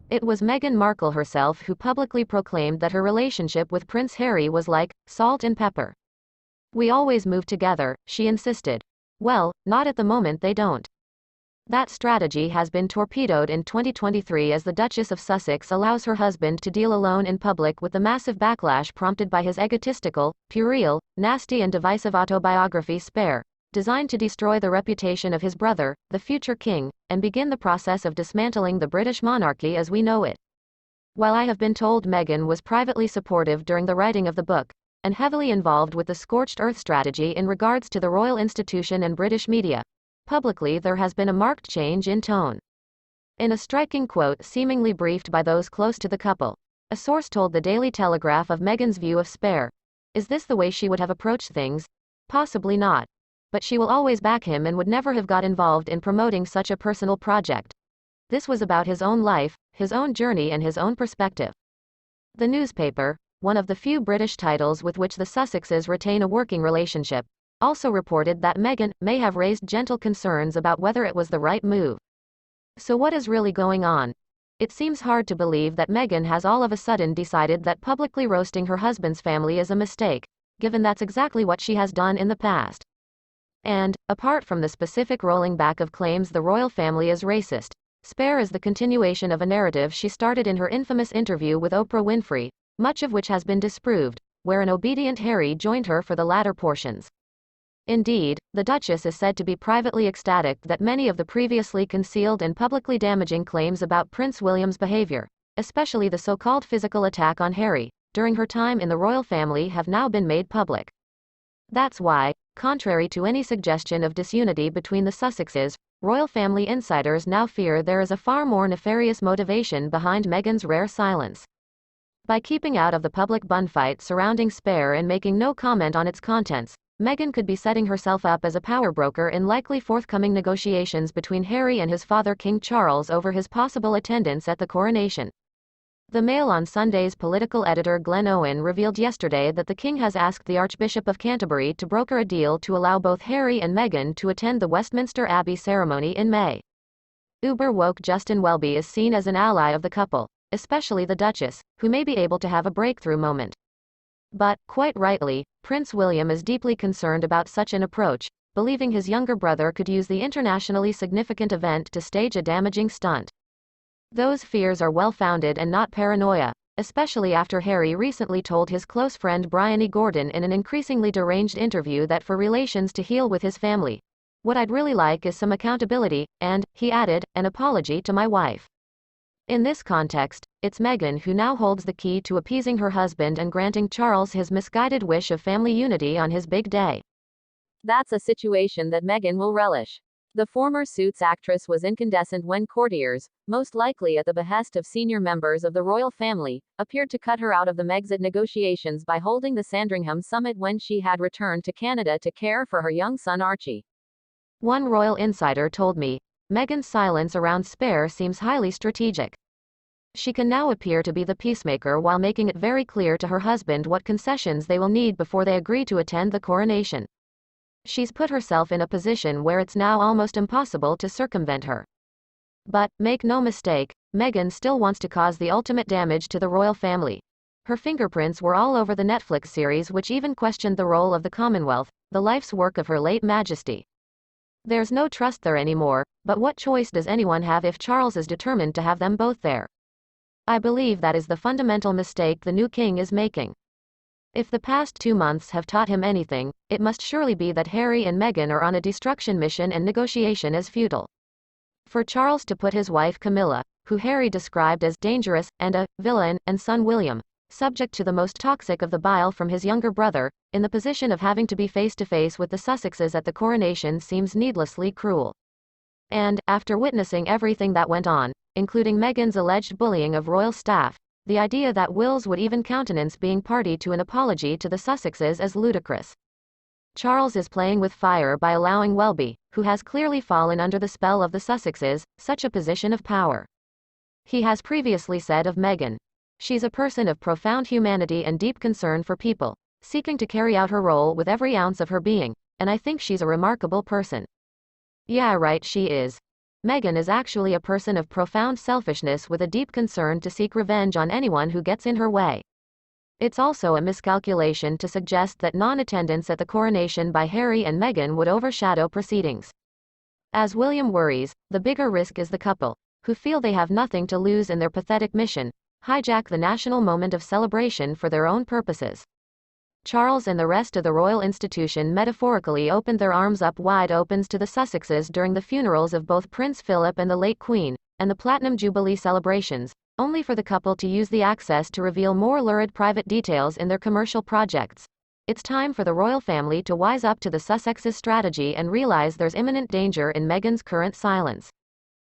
It was Meghan Markle herself who publicly proclaimed that her relationship with Prince Harry was like salt and pepper. "We always move together," she insisted. Well, not at the moment they don't. That strategy has been torpedoed in 2023 as the Duchess of Sussex allows her husband to deal alone in public with the massive backlash prompted by his egotistical, puerile, nasty and divisive autobiography Spare, designed to destroy the reputation of his brother, the future king, and begin the process of dismantling the British monarchy as we know it. While I have been told Meghan was privately supportive during the writing of the book, and heavily involved with the scorched earth strategy in regards to the royal institution and British media, publicly there has been a marked change in tone. In a striking quote seemingly briefed by those close to the couple, a source told the Daily Telegraph of Meghan's view of Spare. Is this the way she would have approached things? Possibly not. But she will always back him and would never have got involved in promoting such a personal project. This was about his own life, his own journey and his own perspective. The newspaper, one of the few British titles with which the Sussexes retain a working relationship, also reported that Meghan may have raised gentle concerns about whether it was the right move. So what is really going on? It seems hard to believe that Meghan has all of a sudden decided that publicly roasting her husband's family is a mistake, given that's exactly what she has done in the past. And, apart from the specific rolling back of claims the royal family is racist, Spare is the continuation of a narrative she started in her infamous interview with Oprah Winfrey, much of which has been disproved, where an obedient Harry joined her for the latter portions. Indeed, the Duchess is said to be privately ecstatic that many of the previously concealed and publicly damaging claims about Prince William's behavior, especially the so-called physical attack on Harry, during her time in the royal family have now been made public. That's why, contrary to any suggestion of disunity between the Sussexes, royal family insiders now fear there is a far more nefarious motivation behind Meghan's rare silence. By keeping out of the public bunfight surrounding Spare and making no comment on its contents, Meghan could be setting herself up as a power broker in likely forthcoming negotiations between Harry and his father King Charles over his possible attendance at the coronation. The Mail on Sunday's political editor Glenn Owen revealed yesterday that the King has asked the Archbishop of Canterbury to broker a deal to allow both Harry and Meghan to attend the Westminster Abbey ceremony in May. Uber-woke Justin Welby is seen as an ally of the couple, especially the Duchess, who may be able to have a breakthrough moment. But, quite rightly, Prince William is deeply concerned about such an approach, believing his younger brother could use the internationally significant event to stage a damaging stunt. Those fears are well-founded and not paranoia, especially after Harry recently told his close friend Bryony Gordon in an increasingly deranged interview that for relations to heal with his family, what I'd really like is some accountability, and, he added, an apology to my wife. In this context, it's Meghan who now holds the key to appeasing her husband and granting Charles his misguided wish of family unity on his big day. That's a situation that Meghan will relish. The former Suits actress was incandescent when courtiers, most likely at the behest of senior members of the royal family, appeared to cut her out of the Megxit negotiations by holding the Sandringham summit when she had returned to Canada to care for her young son Archie. One royal insider told me, Meghan's silence around Spare seems highly strategic. She can now appear to be the peacemaker while making it very clear to her husband what concessions they will need before they agree to attend the coronation. She's put herself in a position where it's now almost impossible to circumvent her. But, make no mistake, Meghan still wants to cause the ultimate damage to the royal family. Her fingerprints were all over the Netflix series which even questioned the role of the Commonwealth, the life's work of Her late Majesty. There's no trust there anymore, but what choice does anyone have if Charles is determined to have them both there? I believe that is the fundamental mistake the new king is making. If the past 2 months have taught him anything, it must surely be that Harry and Meghan are on a destruction mission and negotiation is futile. For Charles to put his wife Camilla, who Harry described as dangerous, and a villain, and son William, subject to the most toxic of the bile from his younger brother, in the position of having to be face-to-face with the Sussexes at the coronation seems needlessly cruel. And, after witnessing everything that went on, including Meghan's alleged bullying of royal staff, the idea that Wills would even countenance being party to an apology to the Sussexes is ludicrous. Charles is playing with fire by allowing Welby, who has clearly fallen under the spell of the Sussexes, such a position of power. He has previously said of Meghan, she's a person of profound humanity and deep concern for people, seeking to carry out her role with every ounce of her being, and I think she's a remarkable person. Yeah, right, she is. Meghan is actually a person of profound selfishness with a deep concern to seek revenge on anyone who gets in her way. It's also a miscalculation to suggest that non-attendance at the coronation by Harry and Meghan would overshadow proceedings. As William worries, the bigger risk is the couple, who feel they have nothing to lose in their pathetic mission, hijack the national moment of celebration for their own purposes. Charles and the rest of the royal institution metaphorically opened their arms up wide opens to the Sussexes during the funerals of both Prince Philip and the late Queen, and the Platinum Jubilee celebrations, only for the couple to use the access to reveal more lurid private details in their commercial projects. It's time for the royal family to wise up to the Sussexes' strategy and realize there's imminent danger in Meghan's current silence.